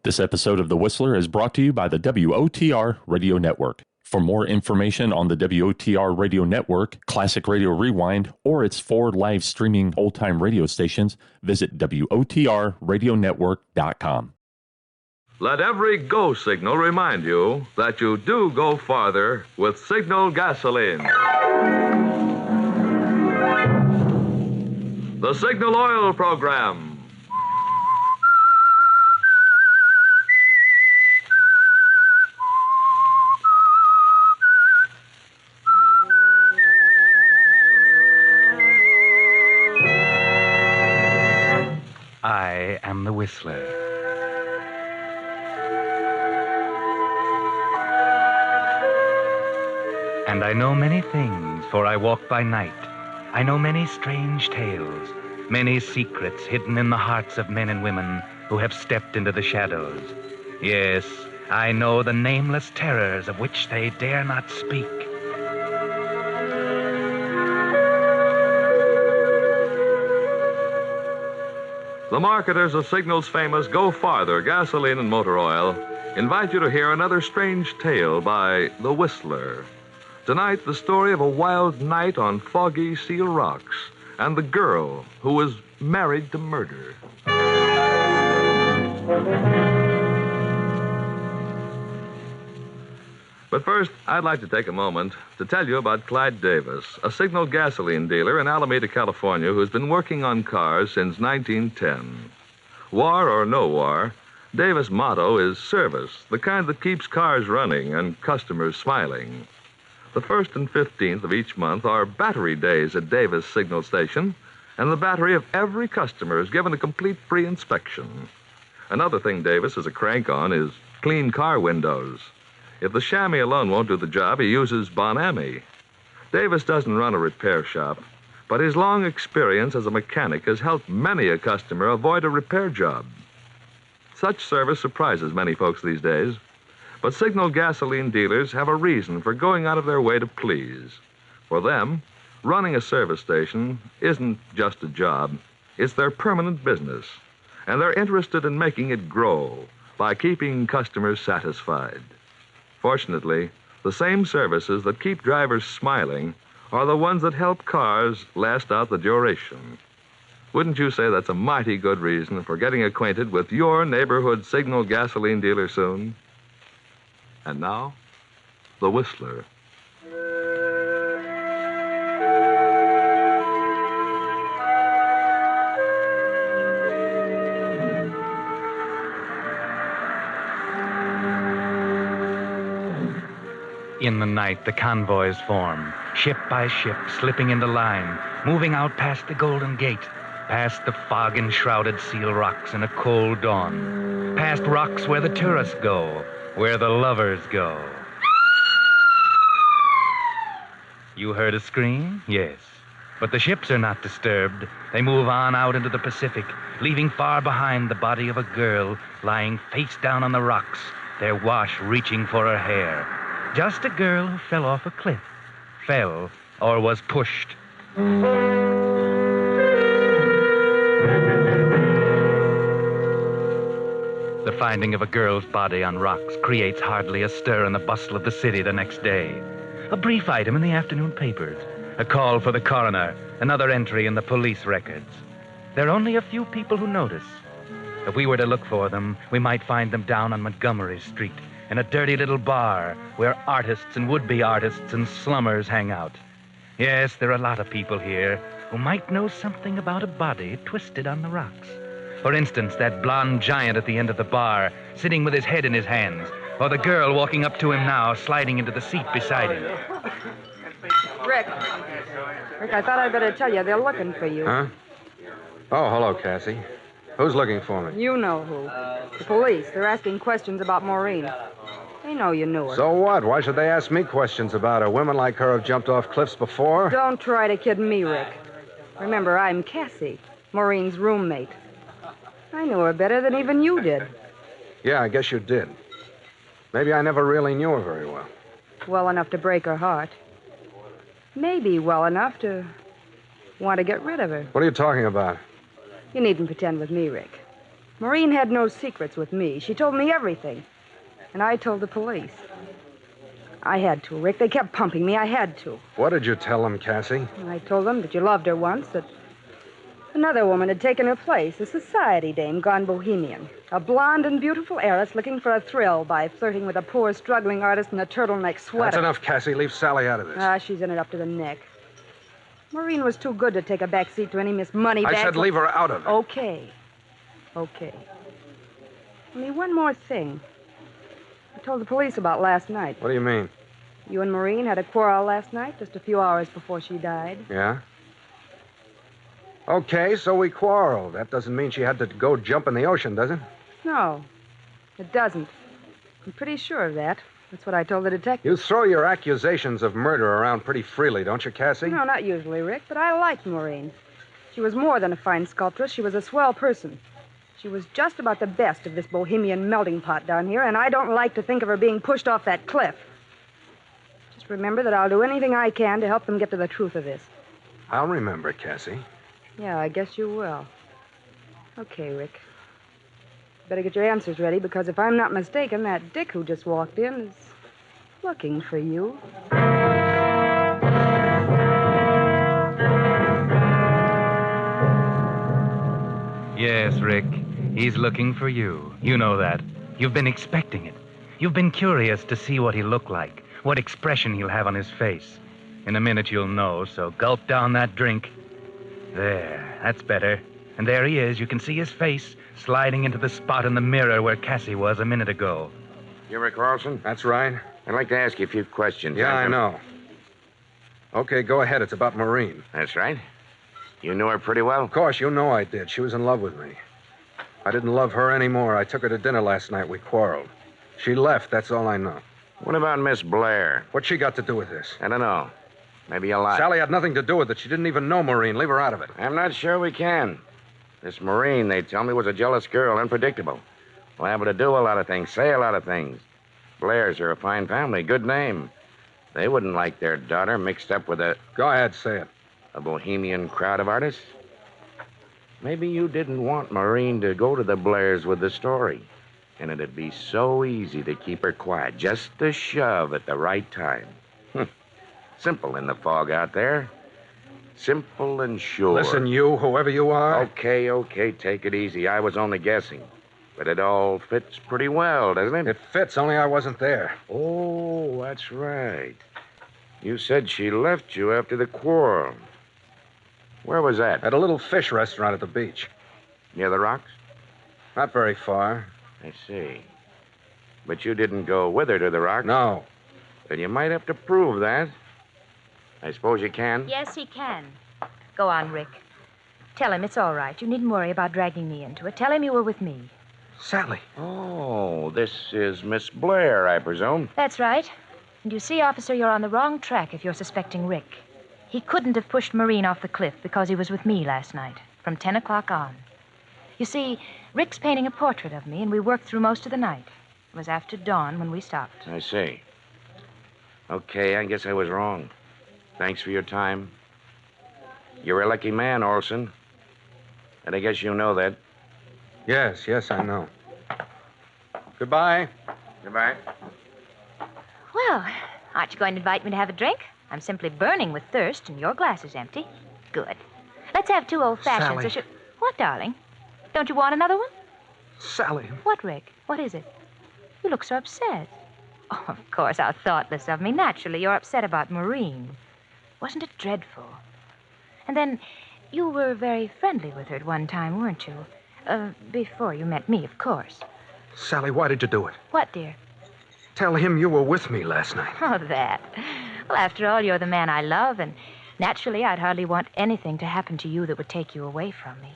This episode of The Whistler is brought to you by the WOTR Radio Network. For more information on the WOTR Radio Network, Classic Radio Rewind, or its 4 live streaming old-time radio stations, visit WOTRradionetwork.com. Let every go signal remind you that you do go farther with Signal gasoline. The Signal Oil Program. I am the Whistler. And I know many things, for I walk by night. I know many strange tales, many secrets hidden in the hearts of men and women who have stepped into the shadows. Yes, I know the nameless terrors of which they dare not speak. The marketers of Signal's famous Go Farther gasoline and motor oil invite you to hear another strange tale by The Whistler. Tonight, the story of a wild night on foggy Seal Rocks and the girl who was married to murder. But first, I'd like to take a moment to tell you about Clyde Davis, a Signal gasoline dealer in Alameda, California, who's been working on cars since 1910. War or no war, Davis' motto is service, the kind that keeps cars running and customers smiling. The 1st and 15th of each month are battery days at Davis Signal Station, and the battery of every customer is given a complete free inspection. Another thing Davis is a crank on is clean car windows. If the chamois alone won't do the job, he uses Bon-Ami. Davis doesn't run a repair shop, but his long experience as a mechanic has helped many a customer avoid a repair job. Such service surprises many folks these days, but Signal gasoline dealers have a reason for going out of their way to please. For them, running a service station isn't just a job, it's their permanent business, and they're interested in making it grow by keeping customers satisfied. Fortunately, the same services that keep drivers smiling are the ones that help cars last out the duration. Wouldn't you say that's a mighty good reason for getting acquainted with your neighborhood Signal gasoline dealer soon? And now, The Whistler. In the night, the convoys form, ship by ship, slipping into line, moving out past the Golden Gate, past the fog-enshrouded Seal Rocks in a cold dawn, past rocks where the tourists go, where the lovers go. You heard a scream? Yes. But the ships are not disturbed. They move on out into the Pacific, leaving far behind the body of a girl lying face down on the rocks, their wash reaching for her hair. Just a girl who fell off a cliff. Fell or was pushed. The finding of a girl's body on rocks creates hardly a stir in the bustle of the city the next day. A brief item in the afternoon papers. A call for the coroner. Another entry in the police records. There are only a few people who notice. If we were to look for them, we might find them down on Montgomery Street, in a dirty little bar where artists and would-be artists and slummers hang out. Yes, there are a lot of people here who might know something about a body twisted on the rocks. For instance, that blonde giant at the end of the bar, sitting with his head in his hands, or the girl walking up to him now, sliding into the seat beside him. Rick, I thought I'd better tell you they're looking for you. Huh? Oh, hello, Cassie. Who's looking for me? You know who. The police. They're asking questions about Maureen. They know you knew her. So what? Why should they ask me questions about her? Women like her have jumped off cliffs before. Don't try to kid me, Rick. Remember, I'm Cassie, Maureen's roommate. I knew her better than even you did. Yeah, I guess you did. Maybe I never really knew her very well. Well enough to break her heart. Maybe well enough to want to get rid of her. What are you talking about? You needn't pretend with me, Rick. Maureen had no secrets with me. She told me everything. And I told the police. I had to, Rick. They kept pumping me. I had to. What did you tell them, Cassie? I told them that you loved her once, that another woman had taken her place, a society dame gone bohemian. A blonde and beautiful heiress looking for a thrill by flirting with a poor, struggling artist in a turtleneck sweater. That's enough, Cassie. Leave Sally out of this. She's in it up to the neck. Maureen was too good to take a back seat to any Miss Moneybags. I said leave her out of it. Okay. Only one more thing. I told the police about last night. What do you mean? You and Maureen had a quarrel last night, just a few hours before she died. Yeah? Okay, so we quarreled. That doesn't mean she had to go jump in the ocean, does it? No, it doesn't. I'm pretty sure of that. That's what I told the detective. You throw your accusations of murder around pretty freely, don't you, Cassie? No, not usually, Rick, but I liked Maureen. She was more than a fine sculptress. She was a swell person. She was just about the best of this bohemian melting pot down here, and I don't like to think of her being pushed off that cliff. Just remember that I'll do anything I can to help them get to the truth of this. I'll remember, Cassie. Yeah, I guess you will. Okay, Rick. Better get your answers ready, because if I'm not mistaken, that Dick who just walked in is looking for you. Yes, Rick. He's looking for you. You know that. You've been expecting it. You've been curious to see what he'll look like, what expression he'll have on his face. In a minute you'll know, so gulp down that drink. There, that's better. And there he is. You can see his face sliding into the spot in the mirror where Cassie was a minute ago. You Rick Carlson? That's right. I'd like to ask you a few questions. Yeah, I know. Okay, go ahead. It's about Maureen. That's right. You knew her pretty well? Of course, you know I did. She was in love with me. I didn't love her anymore. I took her to dinner last night. We quarreled. She left. That's all I know. What about Miss Blair? What's she got to do with this? I don't know. Maybe a lot. Sally had nothing to do with it. She didn't even know Maureen. Leave her out of it. I'm not sure we can. This Maureen, they tell me, was a jealous girl, unpredictable. Liable to do a lot of things, say a lot of things. Blairs are a fine family, good name. They wouldn't like their daughter mixed up with a Go ahead, say it. bohemian crowd of artists. Maybe you didn't want Maureen to go to the Blairs with the story. And it'd be so easy to keep her quiet, just a shove at the right time. Simple in the fog out there. Simple and sure. Listen, you, whoever you are. Okay, take it easy. I was only guessing. But it all fits pretty well, doesn't it? It fits, only I wasn't there. Oh, that's right. You said she left you after the quarrel. Where was that? At a little fish restaurant at the beach. Near the rocks? Not very far. I see. But you didn't go with her to the rocks? No. Then you might have to prove that. I suppose you can? Yes, he can. Go on, Rick. Tell him it's all right. You needn't worry about dragging me into it. Tell him you were with me. Sally. Oh, this is Miss Blair, I presume. That's right. And you see, officer, you're on the wrong track if you're suspecting Rick. He couldn't have pushed Maureen off the cliff because he was with me last night, from 10 o'clock on. You see, Rick's painting a portrait of me, and we worked through most of the night. It was after dawn when we stopped. I see. Okay, I guess I was wrong. Thanks for your time. You're a lucky man, Olson. And I guess you know that. Yes, I know. Goodbye. Goodbye. Well, aren't you going to invite me to have a drink? I'm simply burning with thirst, and your glass is empty. Good. Let's have 2 old fashions. Sally. What, darling? Don't you want another one? Sally. What, Rick? What is it? You look so upset. Oh, of course, how thoughtless of me. Naturally, you're upset about Maureen. Wasn't it dreadful? And then, you were very friendly with her at one time, weren't you? Before you met me, of course. Sally, why did you do it? What, dear? Tell him you were with me last night. Oh, that. Well, after all, you're the man I love, and naturally, I'd hardly want anything to happen to you that would take you away from me.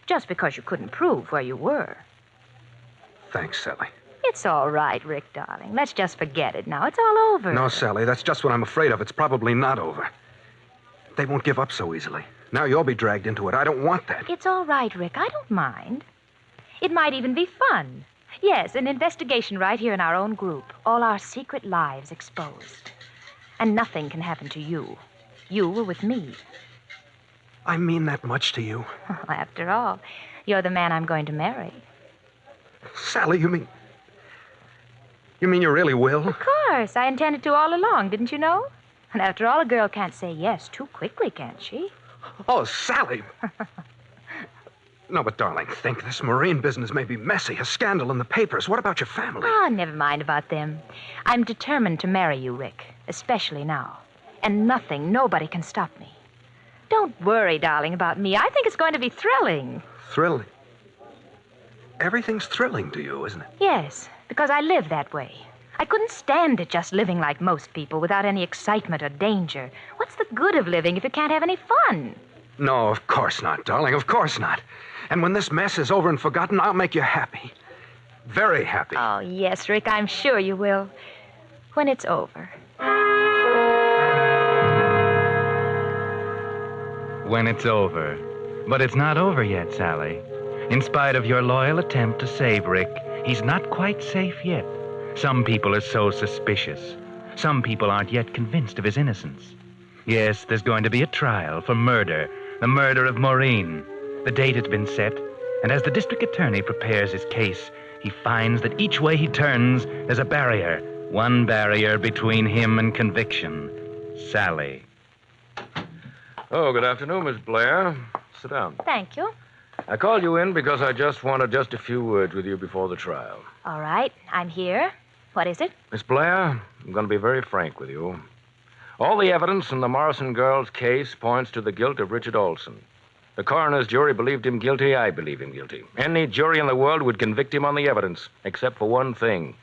Just because you couldn't prove where you were. Thanks, Sally. It's all right, Rick, darling. Let's just forget it now. It's all over. No, Sally, that's just what I'm afraid of. It's probably not over. They won't give up so easily. Now you'll be dragged into it. I don't want that. It's all right, Rick. I don't mind. It might even be fun. Yes, an investigation right here in our own group. All our secret lives exposed. And nothing can happen to you. You were with me. I mean that much to you. After all, you're the man I'm going to marry. Sally, you mean you really will? Of course. I intended to all along, didn't you know? And after all, a girl can't say yes too quickly, can she? Oh, Sally. No, but darling, think. This Maureen business may be messy. A scandal in the papers. What about your family? Oh, never mind about them. I'm determined to marry you, Rick, especially now. And nobody can stop me. Don't worry, darling, about me. I think it's going to be thrilling. Thrilling? Everything's thrilling to you, isn't it? Yes, because I live that way. I couldn't stand it just living like most people without any excitement or danger. What's the good of living if you can't have any fun? No, of course not, darling. Of course not. And when this mess is over and forgotten, I'll make you happy. Very happy. Oh, yes, Rick, I'm sure you will. When it's over. When it's over. But it's not over yet, Sally. In spite of your loyal attempt to save Rick, he's not quite safe yet. Some people are so suspicious. Some people aren't yet convinced of his innocence. Yes, there's going to be a trial for murder. The murder of Maureen. The date has been set, and as the district attorney prepares his case, he finds that each way he turns, there's a barrier. One barrier between him and conviction. Sally. Oh, good afternoon, Miss Blair. Sit down. Thank you. I called you in because I wanted a few words with you before the trial. All right, I'm here. What is it? Miss Blair, I'm going to be very frank with you. All the evidence in the Morrison girl's case points to the guilt of Richard Olson. The coroner's jury believed him guilty. I believe him guilty. Any jury in the world would convict him on the evidence, except for one thing.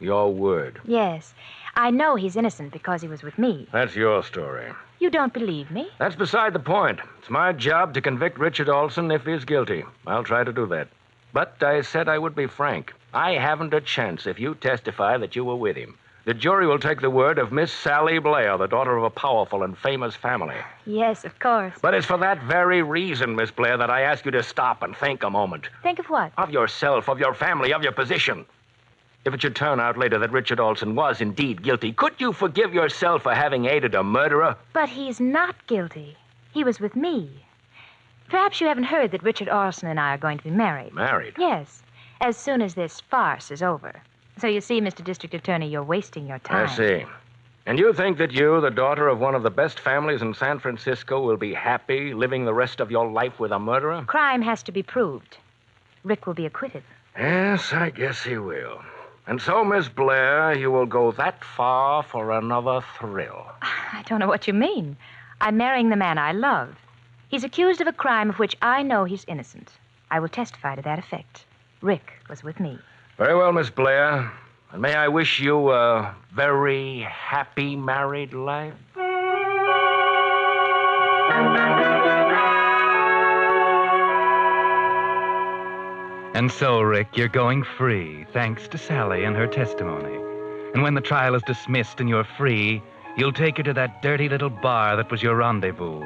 Your word. Yes. I know he's innocent because he was with me. That's your story. You don't believe me? That's beside the point. It's my job to convict Richard Olson if he's guilty. I'll try to do that. But I said I would be frank. I haven't a chance if you testify that you were with him. The jury will take the word of Miss Sally Blair, the daughter of a powerful and famous family. Yes, of course. But it's for that very reason, Miss Blair, that I ask you to stop and think a moment. Think of what? Of yourself, of your family, of your position. If it should turn out later that Richard Olson was indeed guilty, could you forgive yourself for having aided a murderer? But he's not guilty. He was with me. Perhaps you haven't heard that Richard Olson and I are going to be married. Married? Yes, as soon as this farce is over. So you see, Mr. District Attorney, you're wasting your time. I see. And you think that you, the daughter of one of the best families in San Francisco, will be happy living the rest of your life with a murderer? Crime has to be proved. Rick will be acquitted. Yes, I guess he will. And so, Miss Blair, you will go that far for another thrill. I don't know what you mean. I'm marrying the man I love. He's accused of a crime of which I know he's innocent. I will testify to that effect. Rick was with me. Very well, Miss Blair. And may I wish you a very happy married life? And so, Rick, you're going free, thanks to Sally and her testimony. And when the trial is dismissed and you're free, you'll take her to that dirty little bar that was your rendezvous.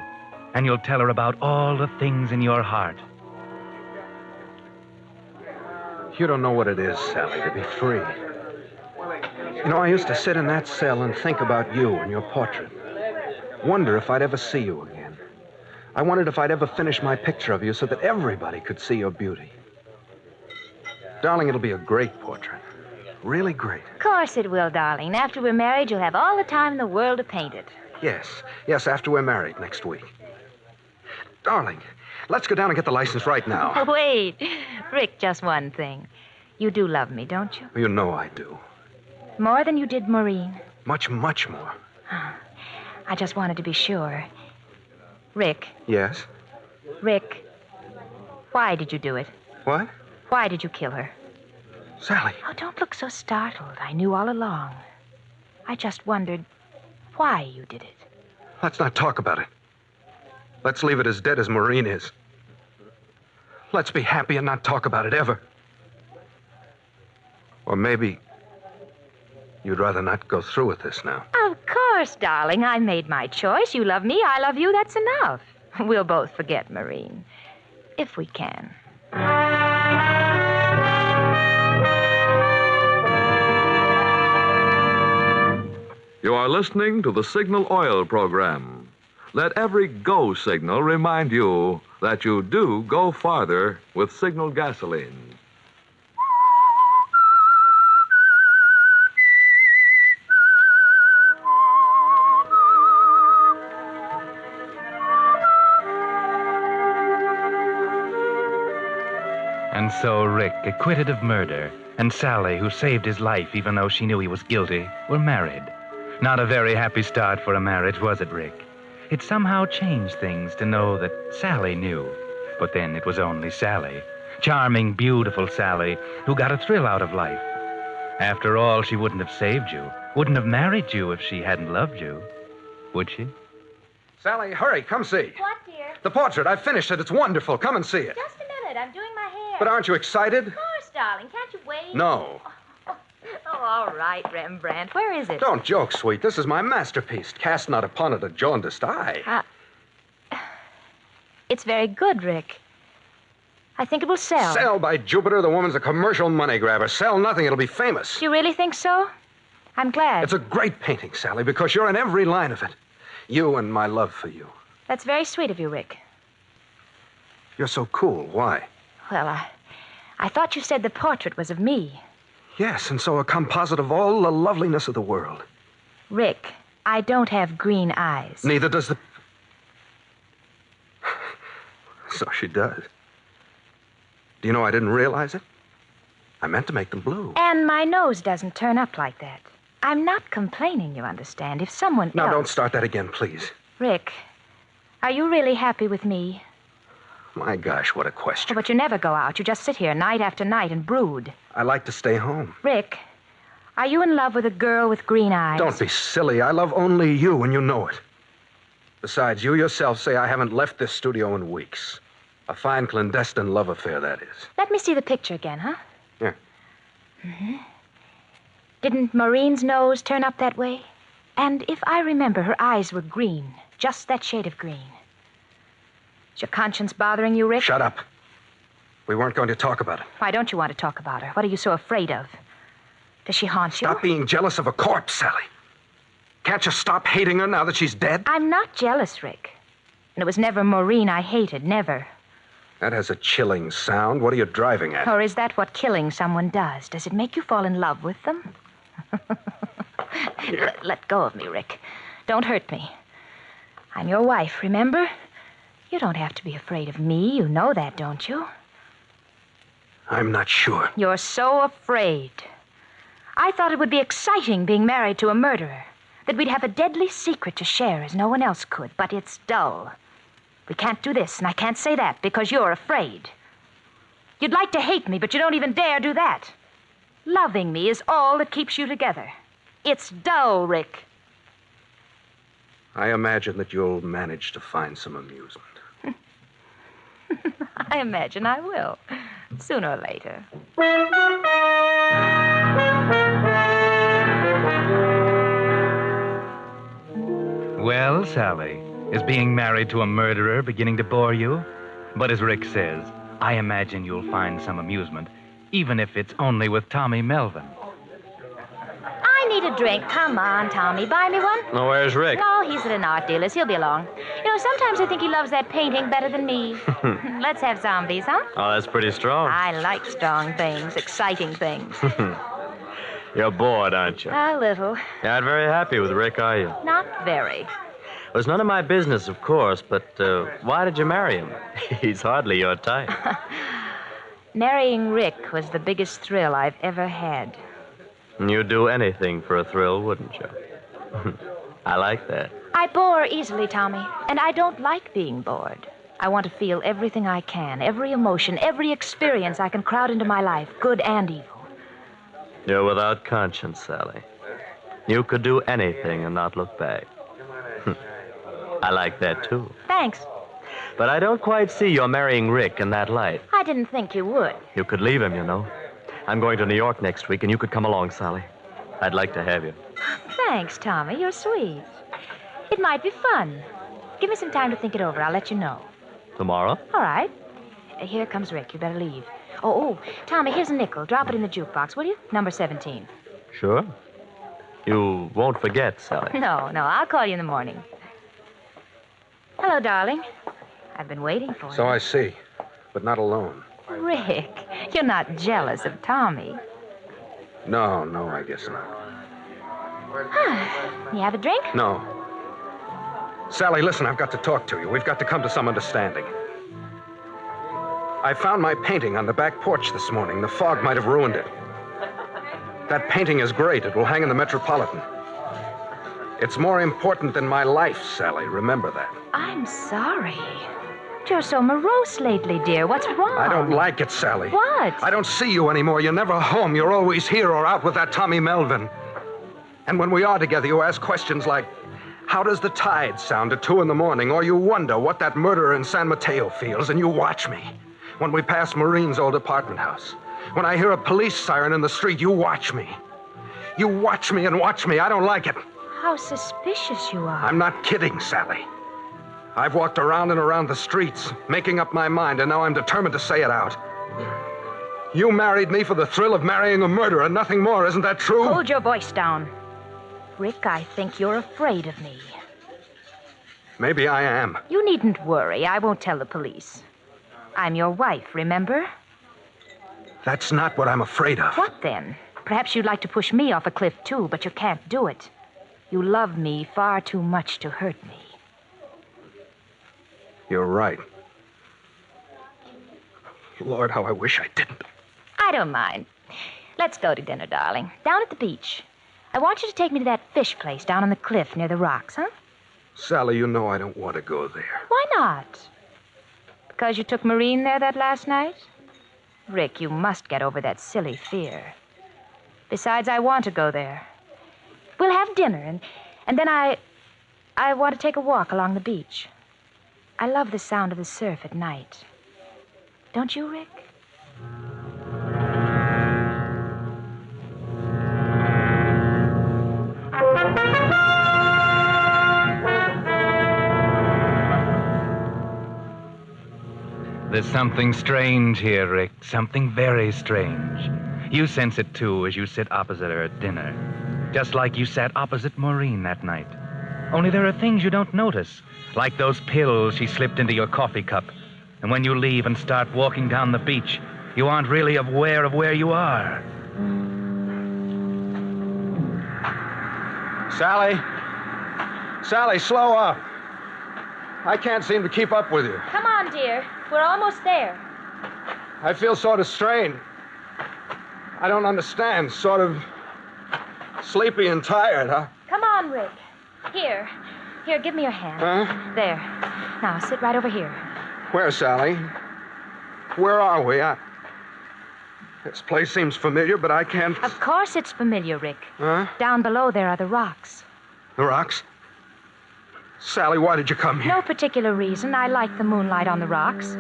And you'll tell her about all the things in your heart. You don't know what it is, Sally, to be free. You know, I used to sit in that cell and think about you and your portrait. Wonder if I'd ever see you again. I wondered if I'd ever finish my picture of you so that everybody could see your beauty. Darling, it'll be a great portrait. Really great. Of course it will, darling. And after we're married, you'll have all the time in the world to paint it. Yes, after we're married next week. Darling, let's go down and get the license right now. Wait. Rick, just one thing. You do love me, don't you? You know I do. More than you did Maureen? Much, much more. I just wanted to be sure. Rick. Yes? Rick, why did you do it? What? Why did you kill her? Sally. Oh, don't look so startled. I knew all along. I just wondered why you did it. Let's not talk about it. Let's leave it as dead as Maureen is. Let's be happy and not talk about it ever. Or maybe you'd rather not go through with this now. Of course, darling. I made my choice. You love me, I love you. That's enough. We'll both forget Maureen. If we can. You are listening to the Signal Oil program. Let every go signal remind you that you do go farther with Signal gasoline. so Rick, acquitted of murder, and Sally, who saved his life even though she knew he was guilty, were married. Not a very happy start for a marriage, was it, Rick? It somehow changed things to know that Sally knew. But then it was only Sally. Charming, beautiful Sally, who got a thrill out of life. After all, she wouldn't have saved you, wouldn't have married you if she hadn't loved you. Would she? Sally, hurry, come see. What, dear? The portrait, I've finished it. It's wonderful. Come and see it. Just a minute. I'm doing my hair. But aren't you excited? Of course, darling. Can't you wait? No. Oh, all right, Rembrandt. Where is it? Don't joke, sweet. This is my masterpiece. Cast not upon it a jaundiced eye. It's very good, Rick. I think it will sell. Sell, by Jupiter. The woman's a commercial money grabber. Sell nothing. It'll be famous. Do you really think so? I'm glad. It's a great painting, Sally, because you're in every line of it. You and my love for you. That's very sweet of you, Rick. You're so cool. Why? Well, I thought you said the portrait was of me. Yes, and so a composite of all the loveliness of the world. Rick, I don't have green eyes. Neither does the... So she does. Do you know I didn't realize it? I meant to make them blue. And my nose doesn't turn up like that. I'm not complaining, you understand. If someone Now, else... don't start that again, please. Rick, are you really happy with me? My gosh, what a Oh, question. but you never go out. You just sit here night after night and brood. I like to stay home. Rick, are you in love with a girl with green eyes? Don't be silly. I love only you, and you know it. Besides, you yourself say I haven't left this studio in weeks. A fine clandestine love affair, that is. Let me see the picture again, huh? Here. Mm-hmm. Didn't Maureen's nose turn up that way? And if I remember, her eyes were green. Just that shade of green. Is your conscience bothering you, Rick? Shut up. We weren't going to talk about it. Why don't you want to talk about her? What are you so afraid of? Does she haunt you? Stop being jealous of a corpse, Sally. Can't you stop hating her now that she's dead? I'm not jealous, Rick. And it was never Maureen I hated, never. That has a chilling sound. What are you driving at? Or is that what killing someone does? Does it make you fall in love with them? Let go of me, Rick. Don't hurt me. I'm your wife, remember? You don't have to be afraid of me. You know that, don't you? I'm not sure. You're so afraid. I thought it would be exciting being married to a murderer. That we'd have a deadly secret to share as no one else could. But it's dull. We can't do this, and I can't say that because you're afraid. You'd like to hate me, but you don't even dare do that. Loving me is all that keeps you together. It's dull, Rick. I imagine that you'll manage to find some amusement. I imagine I will. Sooner or later. Well, Sally, is being married to a murderer beginning to bore you? But as Rick says, I imagine you'll find some amusement, even if it's only with Tommy Melvin. I need a drink. Come on, Tommy. Buy me one. No, where's Rick? No, he's at an art dealer's. He'll be along. You know, sometimes I think he loves that painting better than me. Let's have zombies, huh? Oh, that's pretty strong. I like strong things, exciting things. You're bored, aren't you? A little. You're not very happy with Rick, are you? Not very. Well, it's none of my business, of course, but why did you marry him? He's hardly your type. Marrying Rick was the biggest thrill I've ever had. You'd do anything for a thrill, wouldn't you? I like that. I bore easily, Tommy, and I don't like being bored. I want to feel everything I can, every emotion, every experience I can crowd into my life, good and evil. You're without conscience, Sally. You could do anything and not look back. I like that, too. Thanks. But I don't quite see your marrying Rick in that light. I didn't think you would. You could leave him, you know. I'm going to New York next week, and you could come along, Sally. I'd like to have you. Thanks, Tommy. You're sweet. It might be fun. Give me some time to think it over. I'll let you know. Tomorrow? All right. Here comes Rick. You better leave. Oh, Tommy, here's a nickel. Drop it in the jukebox, will you? Number 17. Sure. You won't forget, Sally. No, I'll call you in the morning. Hello, darling. I've been waiting for you. So I see, but not alone. Rick, you're not jealous of Tommy. No, I guess not. You have a drink? No. Sally, listen, I've got to talk to you. We've got to come to some understanding. I found my painting on the back porch this morning. The fog might have ruined it. That painting is great. It will hang in the Metropolitan. It's more important than my life, Sally. Remember that. I'm sorry. You're so morose lately, dear. What's wrong? I don't like it, Sally. What? I don't see you anymore. You're never home. You're always here or out with that Tommy Melvin. And when we are together, you ask questions like, how does the tide sound at 2 a.m? Or you wonder what that murderer in San Mateo feels, and you watch me. When we pass Maureen's old apartment house. When I hear a police siren in the street, you watch me. You watch me and watch me. I don't like it. How suspicious you are. I'm not kidding, Sally. I've walked around and around the streets, making up my mind, and now I'm determined to say it out. You married me for the thrill of marrying a murderer, nothing more. Isn't that true? Hold your voice down. Rick, I think you're afraid of me. Maybe I am. You needn't worry. I won't tell the police. I'm your wife, remember? That's not what I'm afraid of. What then? Perhaps you'd like to push me off a cliff, too, but you can't do it. You love me far too much to hurt me. You're right. Lord, how I wish I didn't. I don't mind. Let's go to dinner, darling. Down at the beach. I want you to take me to that fish place down on the cliff near the rocks, huh? Sally, you know I don't want to go there. Why not? Because you took Maureen there that last night? Rick, you must get over that silly fear. Besides, I want to go there. We'll have dinner, and then I want to take a walk along the beach. I love the sound of the surf at night. Don't you, Rick? There's something strange here, Rick. Something very strange. You sense it, too, as you sit opposite her at dinner. Just like you sat opposite Maureen that night. Only there are things you don't notice, like those pills she slipped into your coffee cup. And when you leave and start walking down the beach, you aren't really aware of where you are. Sally? Sally, slow up. I can't seem to keep up with you. Come on, dear. We're almost there. I feel sort of strained. I don't understand. Sort of sleepy and tired, huh? Come on, Rick. Here, give me your hand. Huh? There. Now, sit right over here. Where, Sally? Where are we? This place seems familiar, but I can't... Of course it's familiar, Rick. Huh? Down below there are the rocks. The rocks? Sally, why did you come here? No particular reason. I like the moonlight on the rocks.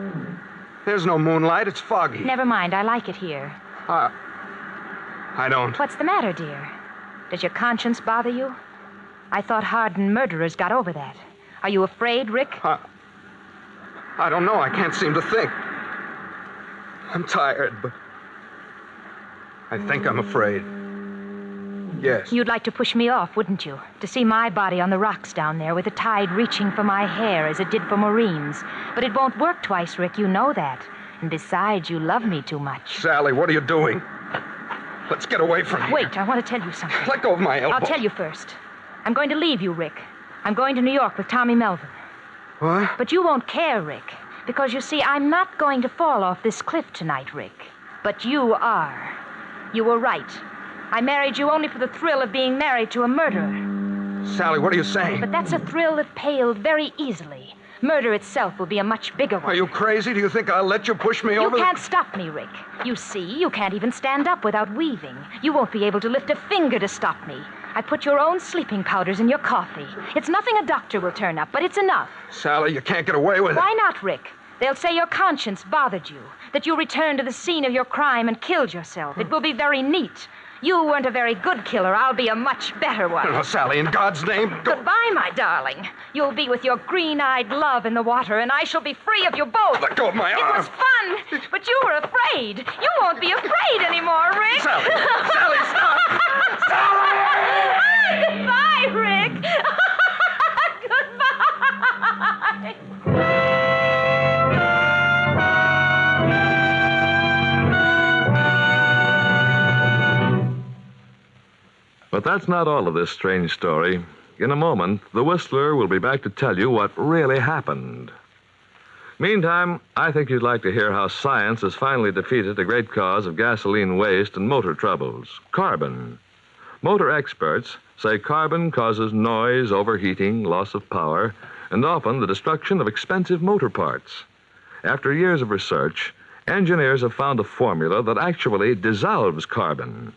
There's no moonlight. It's foggy. Never mind. I like it here. I don't. What's the matter, dear? Does your conscience bother you? I thought hardened murderers got over that. Are you afraid, Rick? I don't know. I can't seem to think. I'm tired, but I think I'm afraid. Yes. You'd like to push me off, wouldn't you? To see my body on the rocks down there with the tide reaching for my hair as it did for Maureen's. But it won't work twice, Rick. You know that. And besides, you love me too much. Sally, what are you doing? Let's get away from here. Wait, I want to tell you something. Let go of my elbow. I'll tell you first. I'm going to leave you, Rick. I'm going to New York with Tommy Melvin. What? But you won't care, Rick. Because, you see, I'm not going to fall off this cliff tonight, Rick. But you are. You were right. I married you only for the thrill of being married to a murderer. Sally, what are you saying? But that's a thrill that paled very easily. Murder itself will be a much bigger one. Are you crazy? Do you think I'll let you push me over? You can't stop me, Rick. You see, you can't even stand up without weaving. You won't be able to lift a finger to stop me. I put your own sleeping powders in your coffee. It's nothing a doctor will turn up, but it's enough. Sally, you can't get away with it. Why not, Rick? They'll say your conscience bothered you, that you returned to the scene of your crime and killed yourself. It will be very neat. You weren't a very good killer. I'll be a much better one. No, Sally, in God's name, don't... Goodbye, my darling. You'll be with your green-eyed love in the water, and I shall be free of you both. Let go of my arm. It was fun, but you were afraid. You won't be afraid anymore, Rick. Sally! Sally, stop! Sally! Goodbye, Rick. Goodbye. But that's not all of this strange story. In a moment, the Whistler will be back to tell you what really happened. Meantime, I think you'd like to hear how science has finally defeated a great cause of gasoline waste and motor troubles, carbon. Motor experts say carbon causes noise, overheating, loss of power, and often the destruction of expensive motor parts. After years of research, engineers have found a formula that actually dissolves carbon.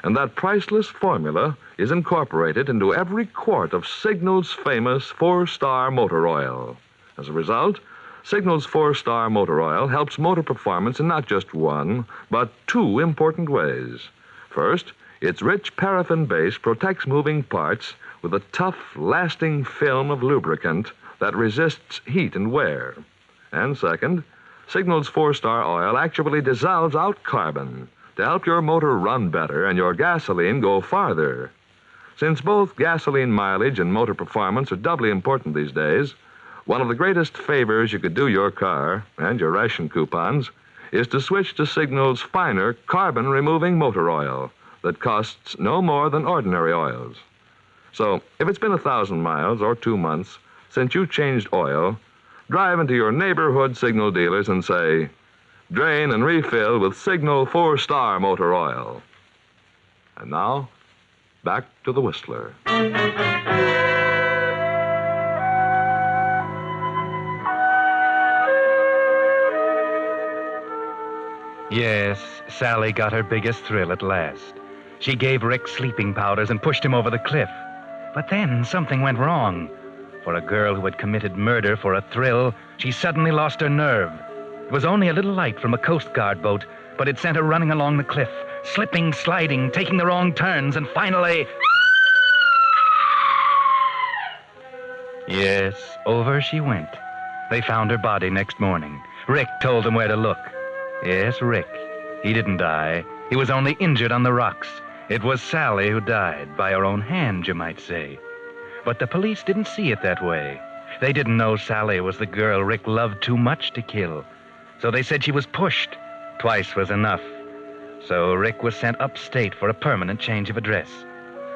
And that priceless formula is incorporated into every quart of Signal's famous 4-star motor oil. As a result, Signal's 4-star motor oil helps motor performance in not just one, but two important ways. First, its rich paraffin base protects moving parts with a tough, lasting film of lubricant that resists heat and wear. And second, Signal's 4-star oil actually dissolves out carbon to help your motor run better and your gasoline go farther. Since both gasoline mileage and motor performance are doubly important these days, one of the greatest favors you could do your car and your ration coupons is to switch to Signal's finer carbon-removing motor oil that costs no more than ordinary oils. So, if it's been 1,000 miles or 2 months since you changed oil, drive into your neighborhood Signal dealers and say, "Drain and refill with Signal 4-star motor oil." And now, back to the Whistler. Yes, Sally got her biggest thrill at last. She gave Rick sleeping powders and pushed him over the cliff. But then something went wrong. For a girl who had committed murder for a thrill, she suddenly lost her nerve. It was only a little light from a Coast Guard boat, but it sent her running along the cliff, slipping, sliding, taking the wrong turns, and finally... Yes, over she went. They found her body next morning. Rick told them where to look. Yes, Rick. He didn't die. He was only injured on the rocks. It was Sally who died, by her own hand, you might say. But the police didn't see it that way. They didn't know Sally was the girl Rick loved too much to kill. So they said she was pushed. Twice was enough. So Rick was sent upstate for a permanent change of address.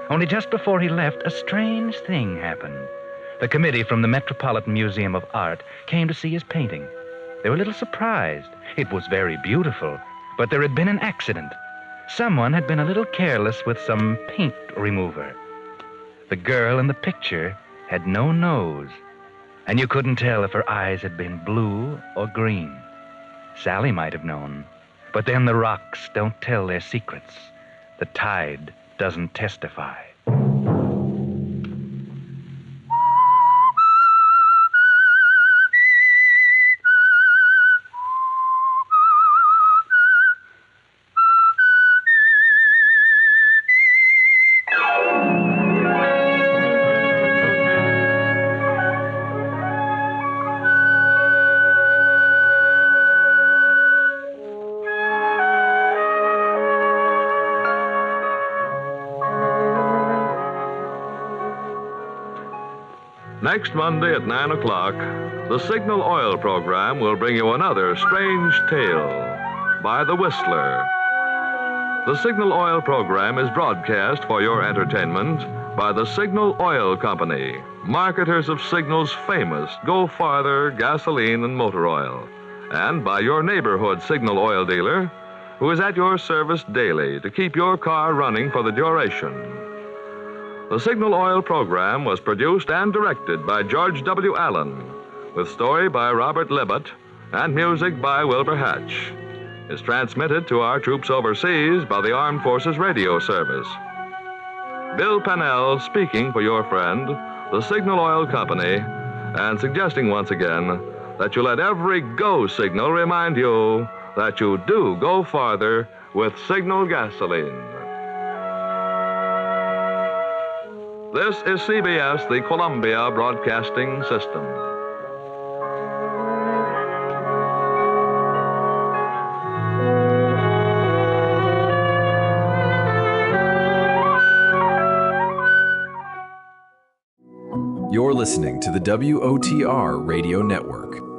Only just before he left, a strange thing happened. The committee from the Metropolitan Museum of Art came to see his painting. They were a little surprised. It was very beautiful, but there had been an accident. Someone had been a little careless with some paint remover. The girl in the picture had no nose, and you couldn't tell if her eyes had been blue or green. Sally might have known, but then the rocks don't tell their secrets. The tide doesn't testify. Next Monday at 9 o'clock, the Signal Oil program will bring you another strange tale by the Whistler. The Signal Oil program is broadcast for your entertainment by the Signal Oil Company, marketers of Signal's famous Go Farther gasoline and motor oil, and by your neighborhood Signal oil dealer, who is at your service daily to keep your car running for the duration. The Signal Oil program was produced and directed by George W. Allen, with story by Robert Libet and music by Wilbur Hatch. Is transmitted to our troops overseas by the Armed Forces Radio Service. Bill Pennell speaking for your friend, the Signal Oil Company, and suggesting once again that you let every go signal remind you that you do go farther with Signal gasoline. This is CBS, the Columbia Broadcasting System. You're listening to the WOTR Radio Network.